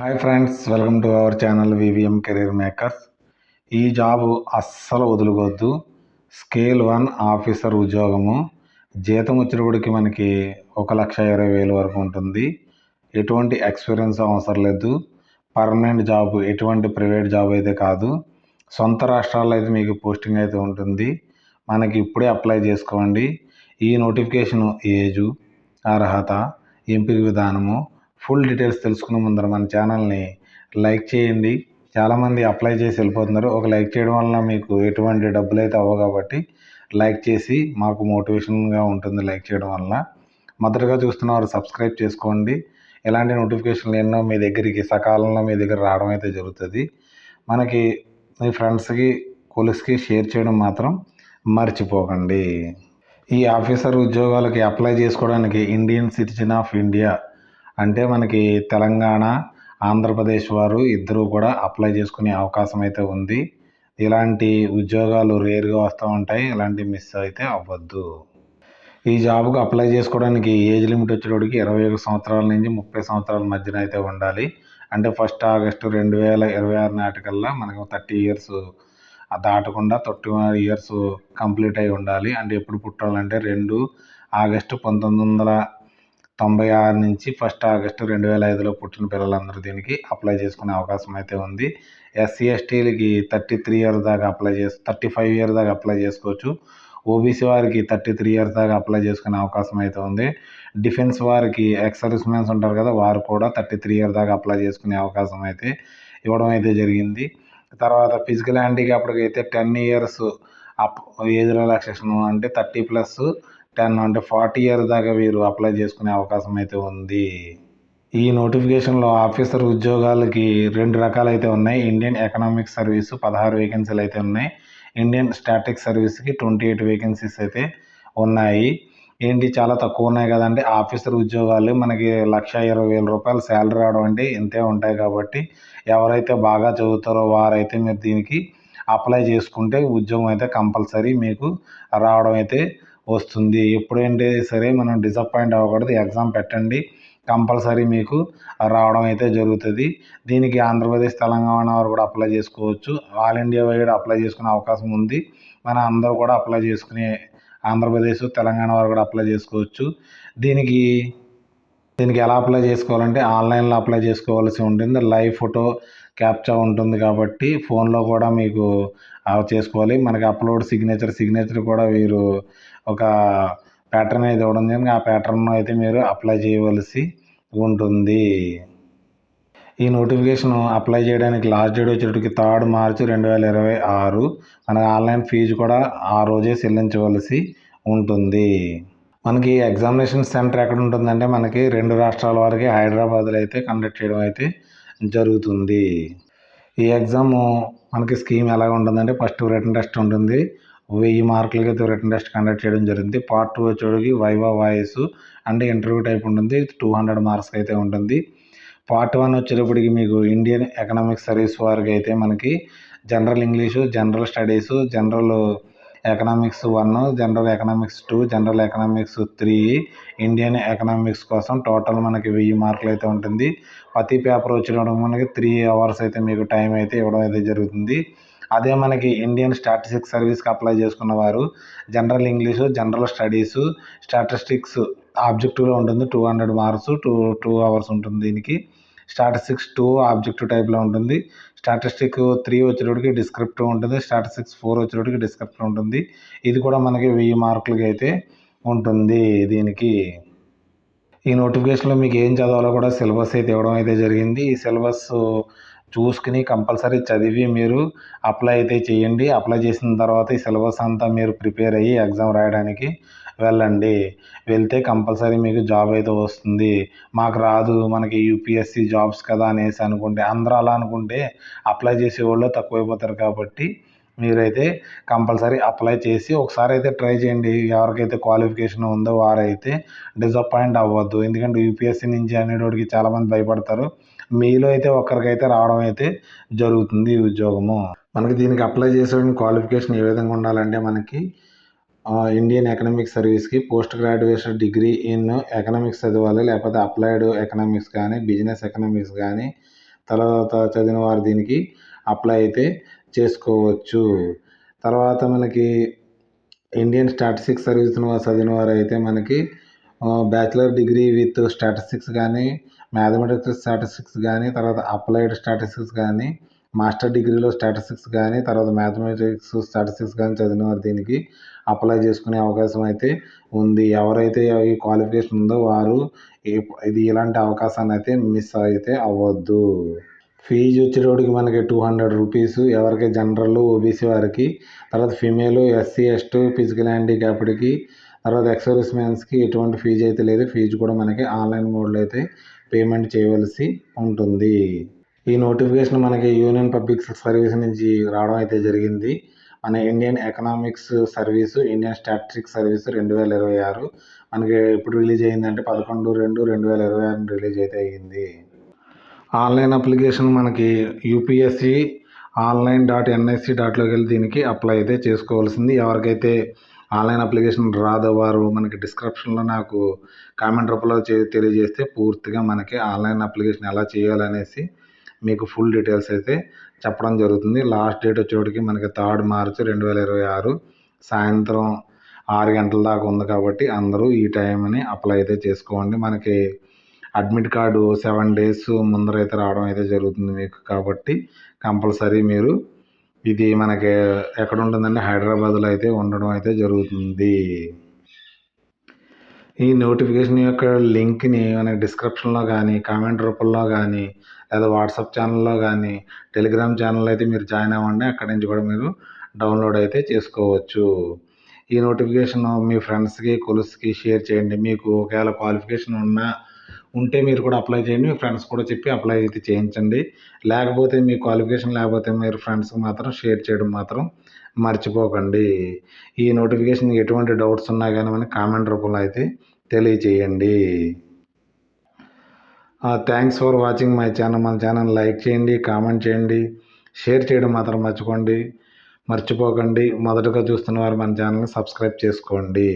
Hi friends, welcome to our channel VVM career makers. ఈ job అస్సలు వదులుకోవద్దు. Scale 1 officer ఉద్యోగము. జీతం వచ్చేటప్పటికి మనకి 1,20,000 వరకు ఉంటుంది. ఎటువంటి ఎక్స్పీరియన్స్ అవసరం లేదు. పర్మనెంట్ జాబ్, ఎటువంటి ప్రైవేట్ జాబ్ అయితే కాదు. సొంత రాష్ట్రాల్లో అయితే మీకు పోస్టింగ్ అయితే ఉంటుంది. మనకి ఇప్పుడే అప్లై చేసుకోండి. ఈ నోటిఫికేషను ఏజు, అర్హత, ఎంపిక విధానము, ఫుల్ డీటెయిల్స్ తెలుసుకునే ముందర మన ఛానల్ని లైక్ చేయండి. చాలామంది అప్లై చేసి వెళ్ళిపోతున్నారు. ఒక లైక్ చేయడం వల్ల మీకు ఎటువంటి డబ్బులు అయితే అవ్వవు కాబట్టి లైక్ చేసి మాకు మోటివేషన్గా ఉంటుంది లైక్ చేయడం వల్ల. మొదటగా చూస్తున్న వారు సబ్స్క్రైబ్ చేసుకోండి. ఎలాంటి నోటిఫికేషన్లు ఎన్నో మీ దగ్గరికి సకాలంలో మీ దగ్గర రావడం అయితే జరుగుతుంది. మనకి మీ ఫ్రెండ్స్కి, కొలీగ్స్కి షేర్ చేయడం మాత్రం మర్చిపోకండి. ఈ ఆఫీసర్ ఉద్యోగాలకి అప్లై చేసుకోవడానికి ఇండియన్ సిటిజన్ ఆఫ్ ఇండియా అంటే మనకి తెలంగాణ, ఆంధ్రప్రదేశ్ వారు ఇద్దరూ కూడా అప్లై చేసుకునే అవకాశం అయితే ఉంది. ఇలాంటి ఉద్యోగాలు రేర్గా వస్తూ ఉంటాయి. ఇలాంటి మిస్ అయితే అవ్వద్దు. ఈ జాబ్కు అప్లై చేసుకోవడానికి ఏజ్ లిమిట్ వచ్చేటప్పటికి 21 సంవత్సరాల నుంచి 30 సంవత్సరాల మధ్యన అయితే ఉండాలి. అంటే 1 ఆగస్టు 2026 నాటికల్లా మనకు 30 ఇయర్స్ దాటకుండా 31 ఇయర్స్ కంప్లీట్ అయి ఉండాలి. అంటే ఎప్పుడు పుట్టాలంటే 2 ఆగస్టు 1996 నుంచి 1 ఆగస్టు 2005లో పుట్టిన పిల్లలందరూ దీనికి అప్లై చేసుకునే అవకాశం అయితే ఉంది. ఎస్సీ ఎస్టీలకి 33 ఇయర్స్ దాకా 35 ఇయర్స్ దాకా అప్లై చేసుకోవచ్చు. ఓబీసీ వారికి 33 ఇయర్స్ దాకా అప్లై చేసుకునే అవకాశం అయితే ఉంది. డిఫెన్స్ వారికి ఎక్స్ సర్వీస్ మెన్స్ ఉంటారు కదా, వారు కూడా 33 ఇయర్స్ దాకా అప్లై చేసుకునే అవకాశం అయితే ఇవ్వడం అయితే జరిగింది. తర్వాత ఫిజికల్ హ్యాండిక్యాప్డ్కి అయితే 10 ఇయర్స్ ఏజ్ రిలాక్సేషన్ అంటే 30+10 అంటే 40 ఇయర్స్ దాకా వీరు అప్లై చేసుకునే అవకాశం అయితే ఉంది. ఈ నోటిఫికేషన్లో ఆఫీసర్ ఉద్యోగాలకి 2 రకాలు అయితే ఉన్నాయి. ఇండియన్ ఎకనామిక్ సర్వీసు 16 వేకెన్సీలు అయితే ఉన్నాయి. ఇండియన్ స్టాటిక్ సర్వీస్కి 28 వేకెన్సీస్ అయితే ఉన్నాయి. ఏంటి చాలా తక్కువ ఉన్నాయి కదండి. ఆఫీసర్ ఉద్యోగాలు మనకి 1,20,000 రూపాయలు శాలరీ రావడం అంటే ఇంతే ఉంటాయి కాబట్టి ఎవరైతే బాగా చదువుతారో వారైతే మీరు దీనికి అప్లై చేసుకుంటే ఉద్యోగం అయితే కంపల్సరీ మీకు రావడం అయితే వస్తుంది. ఎప్పుడంటే సరే మనం డిసప్పాయింట్ అవ్వకూడదు. ఎగ్జామ్ పెట్టండి, కంపల్సరీ మీకు రావడం అయితే జరుగుతుంది. దీనికి ఆంధ్రప్రదేశ్, తెలంగాణ వారు కూడా అప్లై చేసుకోవచ్చు. ఆల్ ఇండియా వైడ్ అప్లై చేసుకునే అవకాశం ఉంది. మన అందరూ కూడా అప్లై చేసుకునే ఆంధ్రప్రదేశ్, తెలంగాణ వారు కూడా అప్లై చేసుకోవచ్చు. దీనికి ఎలా అప్లై చేసుకోవాలంటే ఆన్లైన్లో అప్లై చేసుకోవాల్సి ఉంటుంది. లైవ్ ఫోటో క్యాప్చా ఉంటుంది కాబట్టి ఫోన్లో కూడా మీకు చేసుకోవాలి. మనకి అప్లోడ్ సిగ్నేచర్ కూడా వీరు ఒక ప్యాటర్న్ అయితే ఇవ్వడం జరిగింది. ఆ ప్యాటర్న్ అయితే మీరు అప్లై చేయవలసి ఉంటుంది. ఈ నోటిఫికేషన్ అప్లై చేయడానికి లాస్ట్ డేట్ వచ్చేటికి 3 మార్చి 2026. మనకి ఆన్లైన్ ఫీజు కూడా ఆ రోజే చెల్లించవలసి ఉంటుంది. మనకి ఎగ్జామినేషన్ సెంటర్ ఎక్కడ ఉంటుందంటే మనకి 2 రాష్ట్రాల వారికి హైదరాబాద్లో అయితే కండక్ట్ చేయడం అయితే జరుగుతుంది. ఈ ఎగ్జామ్ మనకి స్కీమ్ ఎలా ఉంటుందంటే ఫస్ట్ రిటన్ టెస్ట్ ఉంటుంది. 1000 మార్కులకి అయితే రిటన్ టెస్ట్ కండక్ట్ చేయడం జరుగుతుంది. పార్ట్ 2 వచ్చేటికి వైవా వాయిస్ అంటే ఇంటర్వ్యూ టైప్ ఉంటుంది. 200 మార్క్స్కి అయితే ఉంటుంది. పార్ట్ 1 వచ్చేటప్పటికి మీకు ఇండియన్ ఎకనామిక్ సర్వీస్ వారికి అయితే మనకి general English, general studies, general economics 1, general economics 2, general economics 3, Indian economics కోసం టోటల్ మనకి 1000 మార్కులు అయితే ఉంటుంది. ప్రతి పేపర్ వచ్చేటప్పుడు మనకి 3 అవర్స్ అయితే మీకు టైం అయితే ఇవ్వడం అయితే జరుగుతుంది. అదే మనకి ఇండియన్ స్టాటిస్టిక్స్ సర్వీస్కి అప్లై చేసుకున్న వారు general English, general studies, statistics ఆబ్జెక్టివ్లో ఉంటుంది. 200 మార్క్స్, 2 అవర్స్ ఉంటుంది దీనికి. స్టాటిస్టిక్స్ 2 ఆబ్జెక్టివ్ టైప్లో ఉంటుంది. స్టాటిస్టిక్ 3 వచ్చేటప్పటికి డిస్క్రిప్టివ్ ఉంటుంది. స్టాటిస్టిక్స్ 4 వచ్చేటప్పటికి డిస్క్రిప్టివ్ ఉంటుంది. ఇది కూడా మనకి 1000 మార్కులకి అయితే ఉంటుంది. దీనికి ఈ నోటిఫికేషన్లో మీకు ఏం చదవాలో కూడా సిలబస్ అయితే ఇవ్వడం అయితే జరిగింది. ఈ సిలబస్ చూసుకుని కంపల్సరీ చదివి మీరు అప్లై అయితే చేయండి. అప్లై చేసిన తర్వాత ఈ సిలబస్ అంతా మీరు ప్రిపేర్ అయ్యి ఎగ్జామ్ రాయడానికి వెళ్ళండి. వెళ్తే కంపల్సరీ మీకు జాబ్ అయితే వస్తుంది. మాకు రాదు, మనకి యూపీఎస్సీ జాబ్స్ కదా అనేసి అనుకుంటే, అందరూ అలా అనుకుంటే అప్లై చేసేవాళ్ళు తక్కువైపోతారు కాబట్టి మీరైతే కంపల్సరీ అప్లై చేసి ఒకసారి అయితే ట్రై చేయండి. ఎవరికైతే క్వాలిఫికేషన్ ఉందో వారైతే డిసప్పాయింట్ అవ్వద్దు. ఎందుకంటే యూపీఎస్సీ నుంచి అనేటోడికి చాలామంది భయపడతారు. మీలో అయితే ఒక్కరికైతే రావడం అయితే జరుగుతుంది ఈ ఉద్యోగము. మనకి దీనికి అప్లై చేసే క్వాలిఫికేషన్ ఏ విధంగా ఉండాలంటే మనకి ఇండియన్ ఎకనామిక్ సర్వీస్కి post graduation degree in economics చదవాలి. లేకపోతే అప్లైడ్ ఎకనామిక్స్ కానీ, బిజినెస్ ఎకనామిక్స్ కానీ, తర్వాత చదివిన వారు దీనికి అప్లై అయితే చేసుకోవచ్చు. తర్వాత మనకి ఇండియన్ స్టాటిస్టిక్స్ సర్వీస్ చదివిన వారు అయితే మనకి బ్యాచిలర్ డిగ్రీ విత్ స్టాటిస్టిక్స్ కానీ, మ్యాథమెటిక్స్ స్టాటిస్టిక్స్ కానీ, తర్వాత అప్లైడ్ స్టాటిస్టిక్స్ కానీ, మాస్టర్ డిగ్రీలో స్టాటిస్టిక్స్ కానీ, తర్వాత మ్యాథమెటిక్స్ స్టాటిస్టిక్స్ కానీ చదివిన వారు దీనికి అప్లై చేసుకునే అవకాశం అయితే ఉంది. ఎవరైతే ఈ క్వాలిఫికేషన్ ఉందో వారు ఇది ఇలాంటి అవకాశాన్ని అయితే మిస్ అయితే అవ్వద్దు. ఫీజు వచ్చేటప్పటికి మనకి 200 రూపీస్ ఎవరికి జనరల్, ఓబీసీ వారికి, తర్వాత ఫిమేల్, ఎస్సీ, ఎస్టీ, ఫిజికల్ హ్యాండిక్యాప్డ్కి, తర్వాత ఎక్స్ సర్వీస్ మెన్స్కి ఎటువంటి ఫీజు అయితే లేదు. ఫీజు కూడా మనకి ఆన్లైన్ మోడ్లో అయితే పేమెంట్ చేయవలసి ఉంటుంది. ఈ నోటిఫికేషన్ మనకి యూనియన్ పబ్లిక్ సర్వీస్ నుంచి రావడం అయితే జరిగింది. మన Indian economics service, Indian statistics service 2026 మనకి ఎప్పుడు రిలీజ్ అయ్యిందంటే 11/2/2026 రిలీజ్ అయితే అయ్యింది. ఆన్లైన్ అప్లికేషన్ మనకి యూపీఎస్సి online.nic.లోకి వెళ్ళి దీనికి అప్లై అయితే చేసుకోవాల్సింది. ఎవరికైతే ఆన్లైన్ అప్లికేషన్ రాదో వారు మనకి డిస్క్రిప్షన్లో నాకు కామెంట్ రూపంలో తెలియజేస్తే పూర్తిగా మనకి ఆన్లైన్ అప్లికేషన్ ఎలా చేయాలనేసి మీకు ఫుల్ డీటెయిల్స్ అయితే చెప్పడం జరుగుతుంది. లాస్ట్ డేట్ వచ్చేటికి మనకి 3 మార్చి 2026 సాయంత్రం 6 గంటల దాకా ఉంది కాబట్టి అందరూ ఈ టైంని అప్లై అయితే చేసుకోండి. మనకి అడ్మిట్ కార్డు 7 డేస్ ముందర అయితే రావడం అయితే జరుగుతుంది మీకు. కాబట్టి కంపల్సరీ మీరు ఇది మనకి ఎక్కడ ఉంటుందంటే హైదరాబాద్లో అయితే ఉండడం అయితే జరుగుతుంది. ఈ నోటిఫికేషన్ యొక్క లింక్ని మనకి డిస్క్రిప్షన్లో కానీ, కామెంట్ రూపంలో కానీ, లేదా వాట్సాప్ ఛానల్లో కానీ, టెలిగ్రామ్ ఛానల్లో అయితే మీరు జాయిన్ అవ్వండి. అక్కడి నుంచి కూడా మీరు డౌన్లోడ్ అయితే చేసుకోవచ్చు. ఈ నోటిఫికేషన్ మీ ఫ్రెండ్స్కి, కొలీగ్స్కి షేర్ చేయండి. మీకు ఒకవేళ క్వాలిఫికేషన్ ఉంటే మీరు కూడా అప్లై చేయండి. మీ ఫ్రెండ్స్ కూడా చెప్పి అప్లై అయితే చేయించండి. లేకపోతే మీ క్వాలిఫికేషన్ లేకపోతే మీరు ఫ్రెండ్స్కి మాత్రం షేర్ చేయడం మాత్రం మర్చిపోకండి. ఈ నోటిఫికేషన్ ఎటువంటి డౌట్స్ ఉన్నా కానీ మనకి కామెంట్ రూపంలో అయితే తెలియచేయండి. Thanks for watching my channel. మన ఛానల్ లైక్ చేయండి, కామెంట్ చేయండి, షేర్ చేయడం మాత్రం మర్చిపోకండి. మొదటగా చూస్తున్న వారు మన ఛానల్ని సబ్స్క్రైబ్ చేసుకోండి.